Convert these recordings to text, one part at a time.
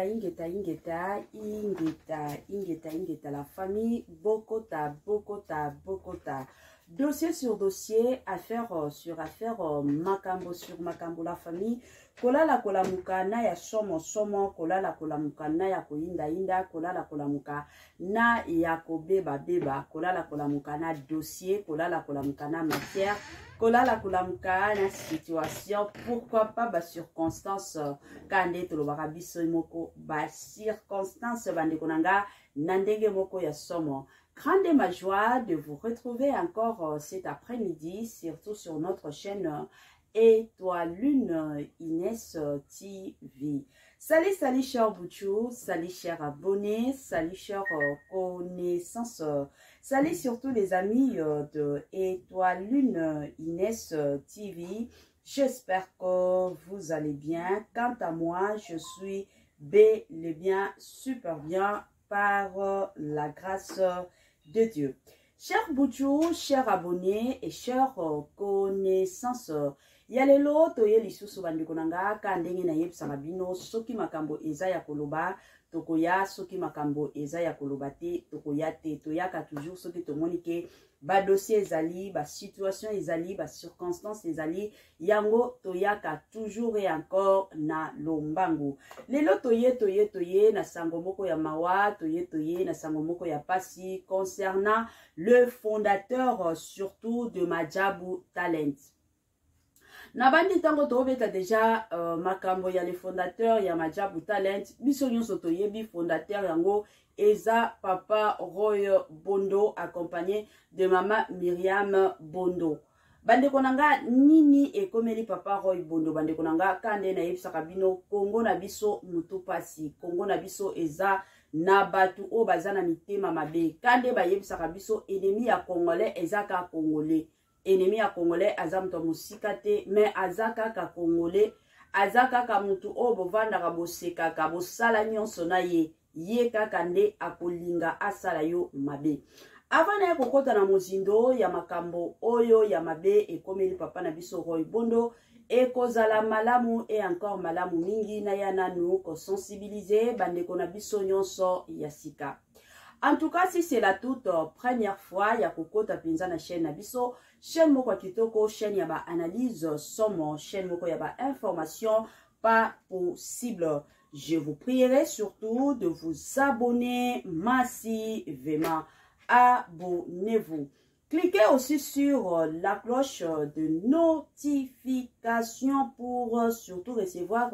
Ingeta, la famille, Bokota. Dossier sur dossier, affaire sur affaire, makambo sur makambo, la famille. Kola la kolamuka na ya somo, kola la kolamuka na ya koinda, kola la kolamuka na ya kobeba, kola la kolamuka na dossier, kola la kolamuka na matière, kola la kolamuka na situation, pourquoi pas ba circonstance, kande to lo barabiso moko, ba circonstance bande konanga, nandenge moko ya somo. Grande ma joie de vous retrouver encore cet après-midi, surtout sur notre chaîne Étoile Lune Inès TV. Salut chers Bouchou, salut chers abonnés, salut chers connaissances, salut surtout les amis de Étoile Lune Inès TV. J'espère que vous allez bien. Quant à moi, je suis bel et bien, super bien par la grâce de Dieu. Chers Bouchou, chers abonnés et chers connaissances, yalelo toye lisusu bandikonanga kandenge na yebisanga bino soki makambo eza ya koloba tokoya, soki makambo eza ya koloba te tokoya te, toyaka toujours soki tomoni ke ba dossier ezali, ba situation ezali, ba circonstance ezali, yango toyaka toujours et encore na lombangu. Lelo toye na sango moko ya mawa, toye na sango moko ya pasi concernant le fondateur surtout de Madjabou Talent. Nabandi tango tobeta déjà makambo ya le fondateur ya Madjabou Talent, biso nyonso toyebi fondateur yango eza Papa Roy Bondo accompagné de Maman Myriam Bondo. Bande konanga nini ekomeli Papa Roy Bondo, bande konanga kande na yebisaka bino Kongo na biso mutu pasi, Kongo na biso eza na batu o bazana mitema mabe, kande ba yebisaka biso ennemi ya Congolais ezaka Congolais. Ennemi ya Congolais azamto musika te, mais azaka ka Congolais, azaka ka mutu o bovanda ka boseka ka bosala nyonso na ye kaka nde akolinga asala yo mabe. Avant na kokota na mozindo ya makambo oyo ya mabe ekomeli papa na biso Roy Bondo, ekozala malamu et encore malamu mingi na ya nanu ko sensibiliser bandeko na biso nyonso ya sika. En tout cas, si c'est la toute première fois ya kokota pinza na chaîne na biso, chaîne moko kitoko, chaîne ya ba analyse somo, chaîne moko ya ba information pas possible. Je vous prierai surtout de vous abonner massivement. Abonnez-vous. Cliquez aussi sur la cloche de notification pour surtout recevoir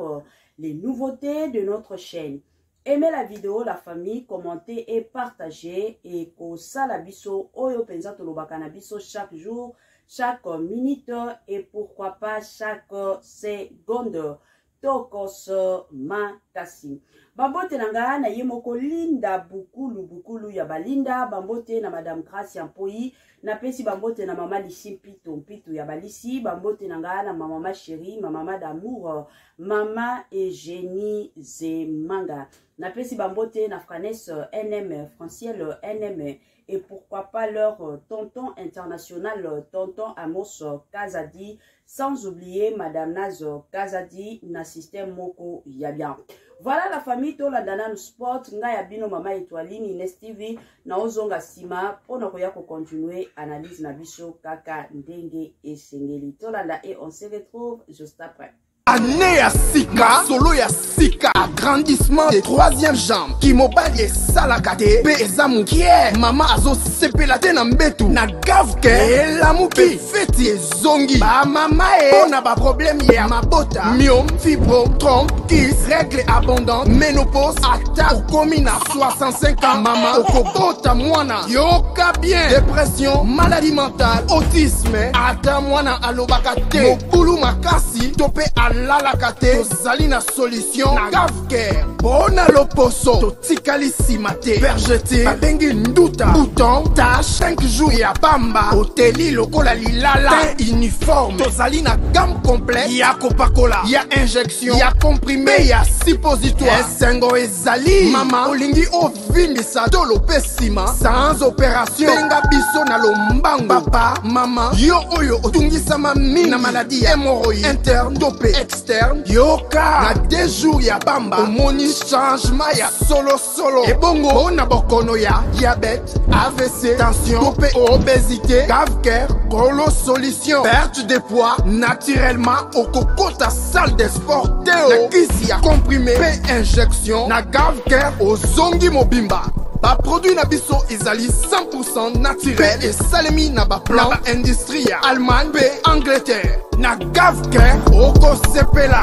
les nouveautés de notre chaîne. Aimez la vidéo, la famille, commentez et partagez. Et ko salabiso oyo penza tolobaka na biso chaque jour, chaque minute et pourquoi pas chaque seconde. Tokos makasi. Bambote nanga na yemoko linda bukulu ya balinda. Bambote na Madame Gracia Mpoi. Na pesi bambote na Mama Lisi Mpitu ya balisi. Bambote nanga na Mama Chérie, Mama d'amour, Mama Eugénie Zemanga. Na pesi bambote na Franesse NM, Franciel NM. Et pourquoi pas leur tonton international, tonton Amos Kazadi, sans oublier Madame Nazo Kazadi, na système Moko Yabia. Voilà la famille to la dana sport, nga yabino Mama Étoile Inès TV, na ozonga sima, pour koya ko continuer analyse na biso kaka ndenge et sengeli. To la et on se retrouve juste après. Année ya sika, solo ya sika, agrandissement des troisième jambes, qui mobile salakate, pe ezamu kie, mama azo sepelate na mbetu, na gavke, elamuki, feti ezongi, ba mama ona ba problème ya mabota, myome, fibrome, trompe, kiss, règle abondante, ménopause, ata, okomi na 65 ans, mama, okobota mwana, yoka bien, dépression, maladie mentale, autisme, ata mwana alobakate, mokulu makasi, tope alalakate, tozali na solution, na gavke, bona loposo, totikali simate, vergete, babengi nduta, bouton, tache, 5 jours ya bamba, oteli lokola lilala, teint uniforme, tozali na gamme complète, ya kopakola, ya injection, ya comprimé, ya suppositoire, esengo ezali, mama, olingi ovindisa, tolo pesima, sans opération, benga biso na lombangu, papa, mama, yo oyo, otungisama mingi, na maladie, hémorroïde, interne, dopé, externe yoka na 2 jours ya bamba omoni changement ya solo ebongo na bokono ya diabète AVC tension pe obésité Gavker Kolo solution perte de poids naturellement okokota salle de sport teo na kisi ya comprimé pe injection na Gavker ozongi mobimba ba produit na biso ezali 100% naturel et salemi na ba plan na ba industrie ya Allemagne pe Angleterre na Gavker okosepela.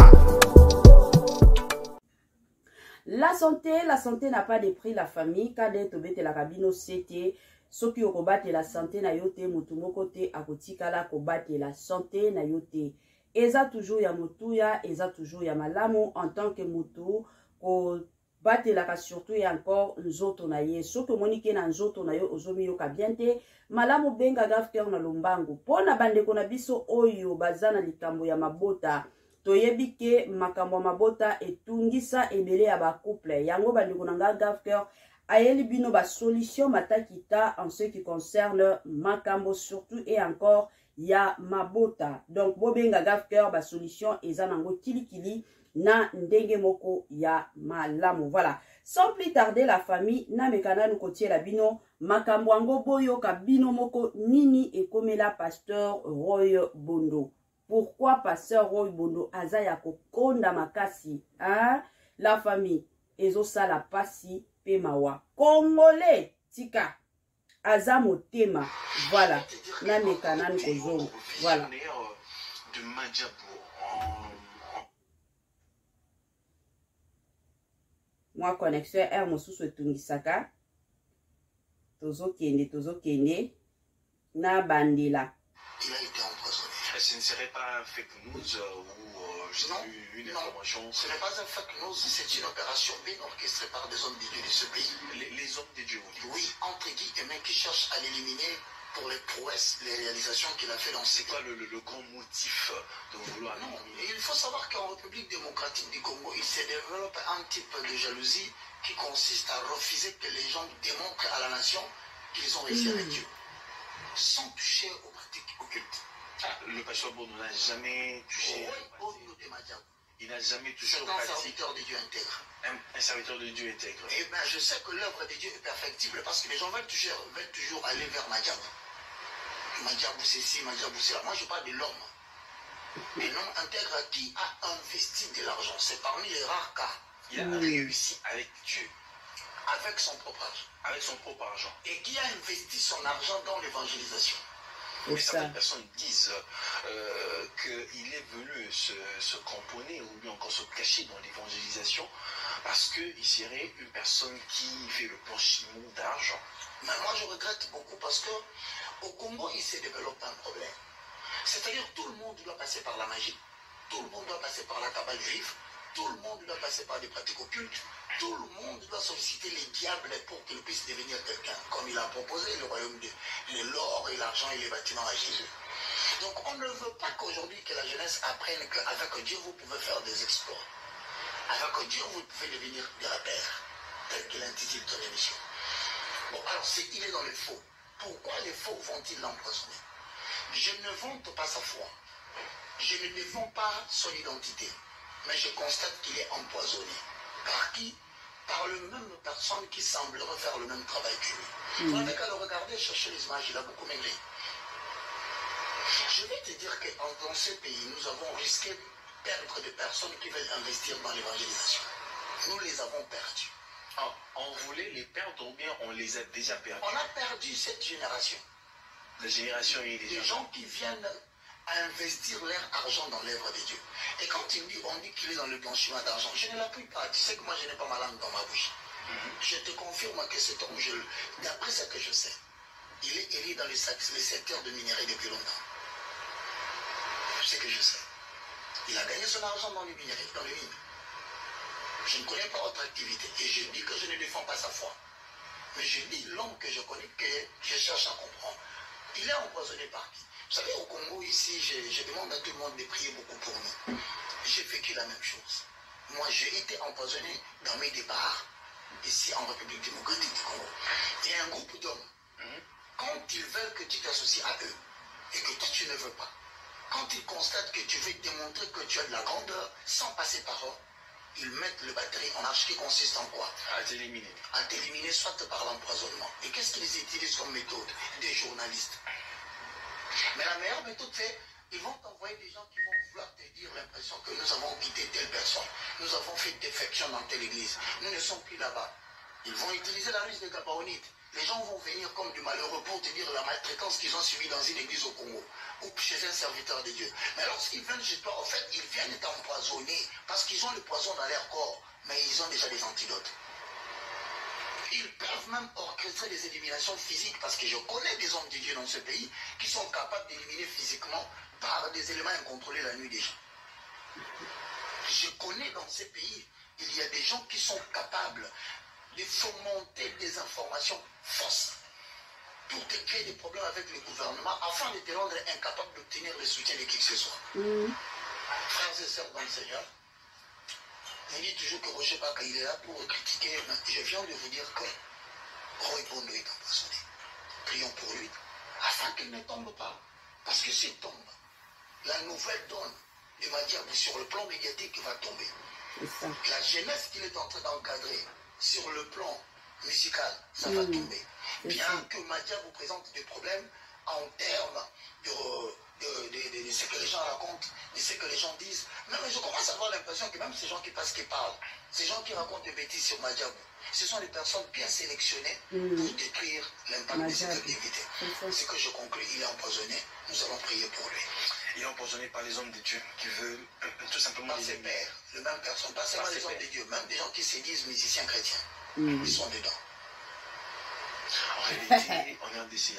La santé n'a pas de prix la famille kade tobete la cabino CT soki okobate la santé na yote mutu moko te akotikala kobate la santé na yote eza toujours ya motuya eza toujours ya malamu en tant que mutu ko batelaka surtout et encore nzoto na ye soki omoni ke na nzoto na yo ozomi yoka bien te malamu benga Gavker na lombangu pona bandeko na biso oyo baza na likambo ya mabota toyebi ke makambo ya mabota etungisa ebele ya bacouple yango bandeko na nga Gavker ayeli bino ba solution matakita en ce qui concerne makambo surtout et encore ya mabota donc bobenga Gavker ba solution eza nango kilikili na ndenge moko ya malamu. Voilà, sans plus tarder la famille na mekana nous kotie la bino makambo ango boyo ka bino moko nini ekomela pasteur Roy Bondo. Pourquoi pasteur Roy Bondo aza ya kokonda makasi hein? La famille ezo sala pasi pe mawa congolais tika aza motema. Voilà, na mekana nous kozongo. Voilà. De Madjabou. Moi connexion air mosusu etungisaka tozokende na bandela. Il a été empoisonné. Ce ne serait pas un fake news ou une information. Ce n'est pas un fake news, c'est une opération bien orchestrée par des hommes de Dieu de ce pays. Les hommes de Dieu, oui, entre guillemets, qui cherchent à l'éliminer pour les prouesses, les réalisations qu'il a fait dans ces cas. Le grand motif de vouloir. Non, il faut savoir qu'en République démocratique du Congo, il se développe un type de jalousie qui consiste à refuser que les gens démontrent à la nation qu'ils ont réussi avec Dieu, sans toucher aux pratiques occultes. Le pasteur Bono n'a jamais touché. Il n'a jamais touché aux pratiques. C'est un serviteur de Dieu intègre. Un serviteur de Dieu intègre. Eh bien, je sais que l'œuvre de Dieu est perfectible parce que les gens veulent toujours aller vers Madjabou. Madjabou c'est ci, Madjabou c'est là. Moi je parle de l'homme. Et l'homme intègre qui a investi de l'argent. C'est parmi les rares cas. Il a réussi avec Dieu. Avec son propre argent. Avec son propre argent. Et qui a investi son argent dans l'évangélisation. Mais certaines personnes disent qu'il est venu se cramponner ou bien encore se cacher dans l'évangélisation parce qu'il serait une personne qui fait le blanchiment d'argent. Mais moi je regrette beaucoup parce que au Congo il s'est développé un problème. C'est-à-dire tout le monde doit passer par la magie, tout le monde doit passer par la cabale juive, tout le monde doit passer par des pratiques occultes, tout le monde doit solliciter les diables pour qu'ils puissent devenir quelqu'un, comme il a proposé le royaume de l'or et l'argent et les bâtiments à Jésus. Donc on ne veut pas qu'aujourd'hui que la jeunesse apprenne qu'avec Dieu vous pouvez faire des exploits. Avec Dieu vous pouvez devenir des repères, tel qu'il intitule ton émission. Bon alors il est dans le faux. Pourquoi les faux vont-ils l'empoisonner? Je ne vante pas sa foi. Je ne défends pas son identité. Mais je constate qu'il est empoisonné. Par qui? Par le même personne qui semblerait faire le même travail que lui. Vous n'avez qu'à le regarder, chercher les images, il a beaucoup maigri. Je vais te dire que dans ce pays, nous avons risqué de perdre des personnes qui veulent investir dans l'évangélisation. Nous les avons perdus. Ah, on voulait les perdre ou bien on les a déjà perdus? On a perdu cette génération. La génération est déjà... Des gens qui viennent à investir leur argent dans l'œuvre de Dieu. Et quand on dit qu'il est dans le blanchiment d'argent, je ne l'appuie pas. Tu sais que moi, je n'ai pas ma langue dans ma bouche. Je te confirme que cet homme, d'après ce que je sais, il est dans les secteurs de minerai depuis longtemps. C'est ce que je sais. Il a gagné son argent dans les minerais, dans les mines. Je ne connais pas votre activité. Et je dis que je ne défends pas sa foi. Mais je dis l'homme que je connais, que je cherche à comprendre. Il est empoisonné par qui? Vous savez, au Congo, ici, je demande à tout le monde de prier beaucoup pour nous. J'ai vécu la même chose. Moi, j'ai été empoisonné dans mes départs, ici en République démocratique du Congo. Il y a un groupe d'hommes, quand ils veulent que tu t'associes à eux, et que toi, tu ne veux pas, Quand ils constatent que tu veux démontrer que tu as de la grandeur, sans passer par eux, ils mettent le batterie en marche qui consiste en quoi? À t'éliminer. À t'éliminer soit par l'empoisonnement. Et qu'est-ce qu'ils utilisent comme méthode? Des journalistes. Mais la meilleure méthode, c'est ils vont t'envoyer des gens qui vont vouloir te dire l'impression que nous avons quitté telle personne. Nous avons fait défection dans telle église. Nous ne sommes plus là-bas. Ils vont utiliser la ruse des Gabaonites. Les gens vont venir comme du malheureux pour te dire la maltraitance qu'ils ont subie dans une église au Congo ou chez un serviteur de Dieu. Mais lorsqu'ils viennent chez toi, en fait, ils viennent t'empoisonner parce qu'ils ont le poison dans leur corps, mais ils ont déjà des antidotes. Ils peuvent même orchestrer des éliminations physiques parce que je connais des hommes de Dieu dans ce pays qui sont capables d'éliminer physiquement par des éléments incontrôlés la nuit des gens. Je connais dans ces pays, il y a des gens qui sont capables de fomenter des informations fausses pour te créer des problèmes avec le gouvernement afin de te rendre incapable d'obtenir le soutien de qui que ce soit. Frères et sœurs dans le Seigneur, on dit toujours que Roger Baka il est là pour critiquer, mais je viens de vous dire que Roy Bondo est empoisonné. Prions pour lui afin qu'il ne tombe pas. Parce que s'il tombe, la nouvelle donne de manière sur le plan médiatique va tomber. La jeunesse qu'il est en train d'encadrer sur le plan musical, ça va tomber. Bien que Madia vous présente des problèmes en termes de ce que les gens racontent, de ce que les gens disent. Mais je commence à avoir l'impression que même ces gens qui passent, qui parlent, ces gens qui racontent des bêtises sur Madiabou, ce sont des personnes bien sélectionnées pour détruire l'impact de cette activité. Ce que je conclus, il est empoisonné. Nous allons prier pour lui. Il est empoisonné par les hommes de Dieu qui veulent tout simplement par ses pères, les mêmes personnes, pas seulement les hommes de Dieu, même des gens qui se disent musiciens chrétiens. Ils sont dedans. En réalité, en RDC,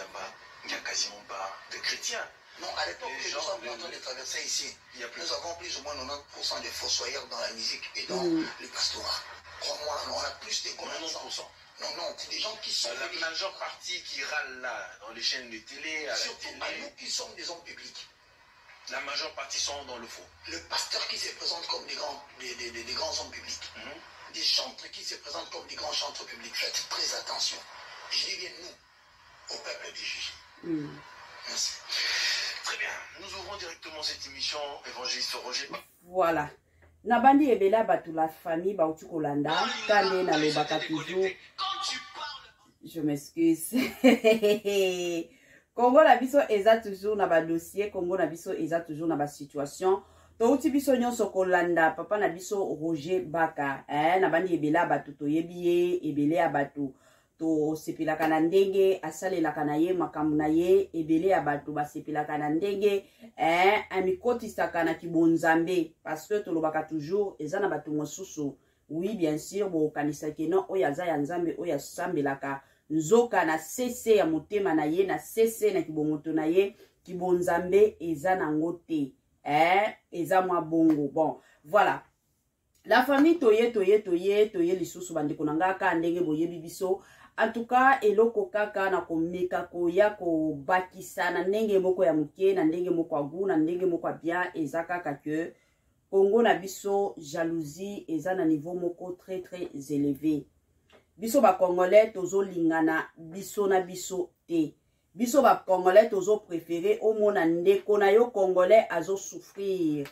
il n'y a quasiment pas de chrétiens. Non, à l'époque que nous sommes en train de traverser ici, nous avons plus ou moins 90% de fossoyeurs dans la musique et dans le pastorat. Crois-moi, on a plus de connaissances. Non, c'est des gens qui sont... La majeure partie qui râle là, dans les chaînes de télé, à surtout la télé... nous qui sommes des hommes publics. La majeure partie sont dans le faux. Le pasteur qui se présente comme des grands hommes publics. Des chantres qui se présentent comme des grands chantres publics. Faites très attention. Je dis bien nous, au peuple du juge. Merci. Très bien. Nous ouvrons directement cette émission, évangéliste Roger. Voilà. Nabandi ebela batu la famille bautu kolanda kande na lobaka toujours. Je m'excuse. Congo na biso eza toujours na ba dossier, Congo na biso eza toujours na ba situation. To uti biso nyonso kolanda papa na biso Roger Baka. Nabandi ebela batu to yebiye ebele abatu. To sepelaka na ndenge asalelaka na ye makambo na ye ebele ya bato basepelaka na ndenge amikotisaka na kibonzambe parce que tolobaka toujours eza na bato mosusu oui bien sûr bokanisaki no oyo aza ya nzambe oyo asambelaka nzoka na sese ya motema na ye na sese na kibongoto na ye kibonzambe eza nango te eza mwa bongo. Bon voilà, la famille toye lisusu bandeko na ngaka ndenge boyebi biso. En tout cas, eloko kaka na komeka koya ko bakisa na ndenge moko ya muke na ndenge moko agu na ndenge moko bien ezaka kaka que Congo na biso jalousie eza na niveau moko très élevé. Biso ba congolais tozo lingana biso na biso te. Biso ba congolais tozo préférer au mona ndeko na yo congolais azo souffrir.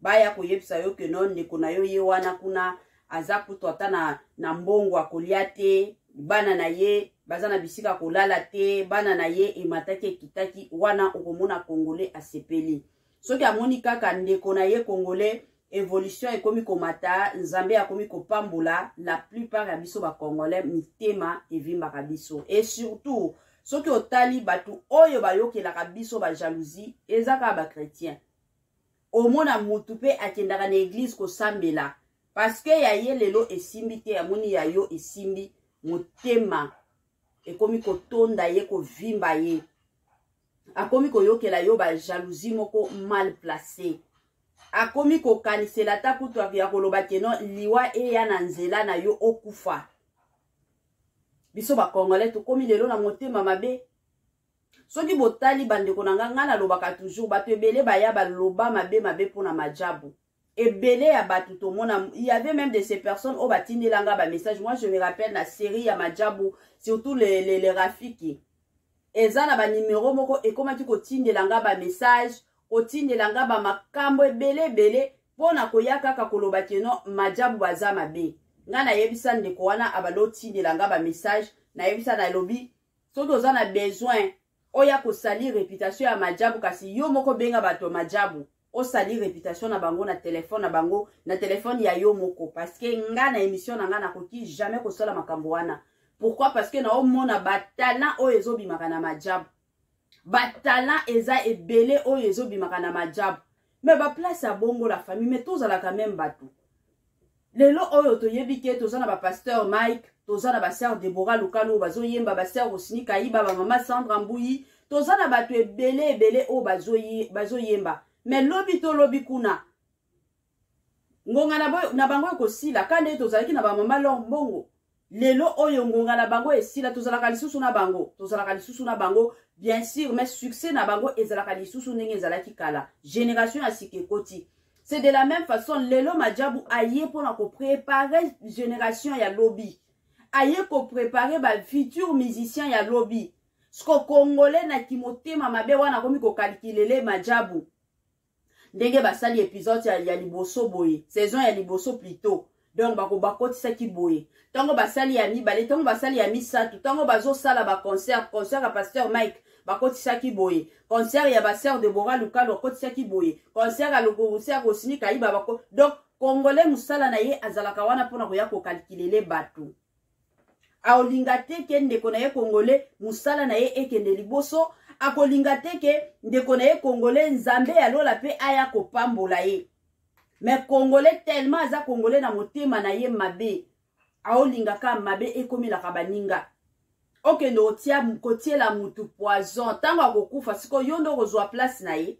Baya ko yebisa yo que non ndeko na yo ye wana kuna aza kutu ata na mbongo akolia te, bana na ye bazana bisika kolala te, bana na ye emataki kitaki wana okomona congolais asepeli. Soki amoni kaka ndeko na ye congolais évolution ekomi komata, nzambe akomi kopambola, la plupart ya biso ba congolais mitema evimbaka biso. Et surtout soki otali batu oyo bayokelaka biso ba jalousie ezaka ba chrétien. Omona mutu pe akendaka na église kosambela parce que ya ye lelo esimbi te amoni ya yo esimbi motema ekomi kotonda ye kovimba ye akomi koyokela yo ba jalousie moko mal placé akomi kokanisela ta kutu ya koloba keno liwa eya na nzela na yo okufa. Biso ba congolais tokomi lelo na motema mabe. Soki botali bandeko na nga na lobaka toujours bato ebele baya baloba mabe pona majabu. Ebele ya bato to mona, il y avait même de ces personnes au batine langa ba message. Moi je me rappelle la série ya majabu, surtout les rafiki. Eza na ba numéro moko e comment tu ko tinde langa ba message otindelanga ba makambo ebele pona koya kaka koloba keno majabu baza mabe nga na yebisa ndeko wana abalo tindelanga ba message na yebisa na lobi soki oza na besoin oya kosali réputation ya majabu kasi yo moko benga bato majabu osali réputation na bango na telefone na bango na telefone ya yo moko parce que nga na émission na nga nakoki jamais kosala makambo wana. Pourquoi? Parce que na omona batala oyo ezobimaka na majabu batala eza ebele oyo ezobimaka na majabu mais ba place ya bongo la famille mais tozala quand même bato lelo oyo toyebi ke tozana ba pasteur Mike tozana ba sœur Deborah Lukalo bazoyemba ba sœur Osini Kaiba ba mama Sandra Mbuyi tozana bato ebele o bazoyemba mais lobi to lobi kuna ngonga na bango ekosila kande tozalaki na ba mama Lombongo lelo oyo ngonga na bango esila tozalaka lisusu na bango bien sûr mais succès na bango ezalaka lisusu ndenge ezalaki kala génération ya sikekoti. C'est de la même façon lelo majabu aye pona ko préparer génération ya lobby aye ko préparer ba futur musicien ya lobby sko congolais na kimotema mabe wana komi ko calculer majabu ndenge basali épisode ya liboso boye saison ya liboso plutôt donc bako bakotisa ki boye tango basali ya mibale tango basali ya misatu tango bazo sala ba concert ya pasteur Mike bakotisa ki boye concert ya ba sœur Deborah Lukalo bakotisa ki boye concert ya concert Osini Kaiba bako donc congolais musala na ye azalaka wana pona koya ko calculer bato aolinga te ke ndeko na ye congolais musala na ye ekende liboso akolinga te ke ndeko na ye congolais nzambe alola pe aya kopambola ye mais congolais tellement aza congolais na motema na ye mabe aolinga ka mabe ekomelaka baninga okende kotiela mutu poison tango akokufa siko yo ndo kozwa place na ye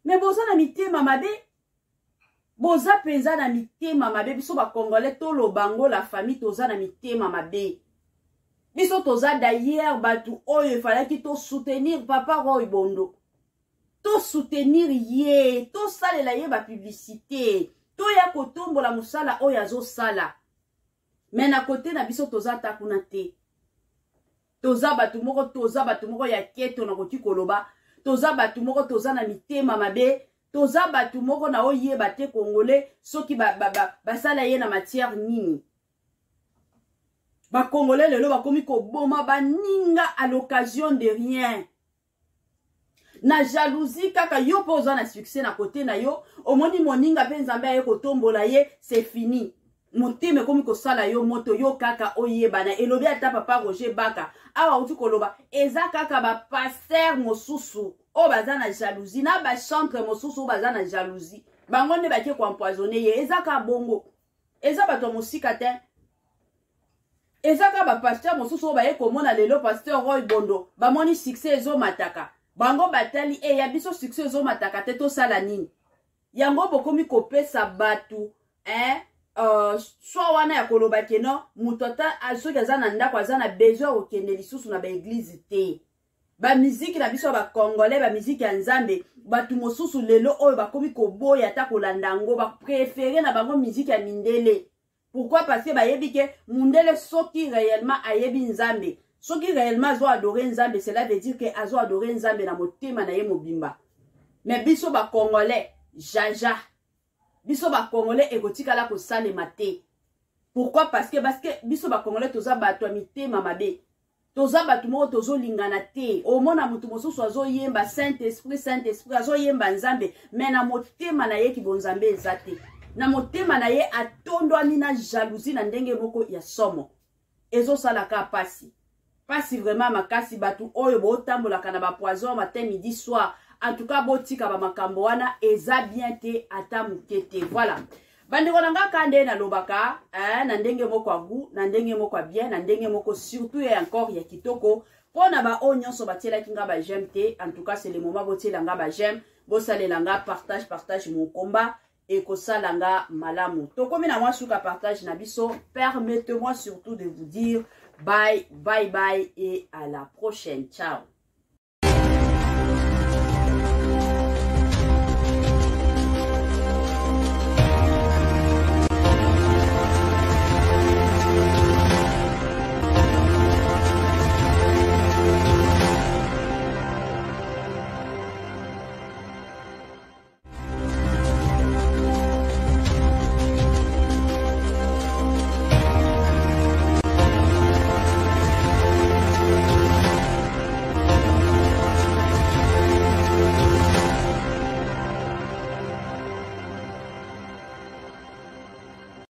mais boza na mitema mabe boza penza na mitema mabe biso ba congolais tolo bango la famille toza na mitema mabe biso toza d'ailleurs batu oyo falaki to soutenir papa Roy Bondo to soutenir ye to salela ye ba publicité to ya kotombola musala oyo azo sala mais na côté na biso toza takuna te toza batu moko ya keto na koti koloba toza batu moko toza na mitema mabe toza batu moko na oyeba te congolais soki basala ye na matière nini ba congolais lelo bakomi ko boma baninga à l'occasion de rien na jalousie kaka yo poza na succès na côté na yo omoni moninga pe nzambe aye kotombola ye c'est fini motime komi ko sala yo moto yo kaka oyeba na elobi ata papa Roger Baka awa uti koloba eza kaka ba pasteur mosusu o baza na jalousie na ba chantre mosusu o baza na jalousie bango nde bakie ko empoisonner ye eza ka bongo eza bato mosika te eza ka ba pasteur mosusu o baye komona lelo pasteur Roy Bondo bamoni succès ezo mataka bango batali ya biso succès ezo mataka te to sala nini yango bokomi kopesa batu soit wana ya koloba keno mutota asoki aza na ndako aza na besoin okende lisusu na ba église te ba musique na biso ba congolais ba musique ya nzambe batu mosusu lelo oyo bakomi koboya ata kolanda ngo ba préférer na bango musique ya mindele. Pourquoi? Parce que bayebi ke mundele soki réellement ayebi nzambe soki réellement azo adorer nzambe cela veut dire que azo adorer nzambe na motema na ye mobimba. Mais biso ba congolais jaja biso ba congolais ekotikala ko sale maté. Pourquoi? Parce que biso ba congolais toza bato mitema mabe toza bato moko tozo lingana te omona mutu mosusu azo yemba Saint Esprit azo yemba nzambe mais na motema na ye ki bonzambe ezate na motema na ye atondwani na jalousie na ndenge moko ya somo ezo sala ka pasi vraiment makasi batu oyo botambolaka na ba poison matin midi soir. En tout cas, botika ba makambo wana eza bien te ata mukete. Voilà. Bandeko nanga kande na lobaka, na ndenge moko agu, na ndenge moko bien, na ndenge moko surtout et encore ya kitoko. Pona ba onyon so batiela kinga ba j'aime te. En tout cas, c'est le moment botiela nga ba j'aime. Bo salelanga partage mon combat et ko salanga malamu. Toko mina mwa suka partage na biso. Permettez-moi surtout de vous dire bye et à la prochaine. Ciao.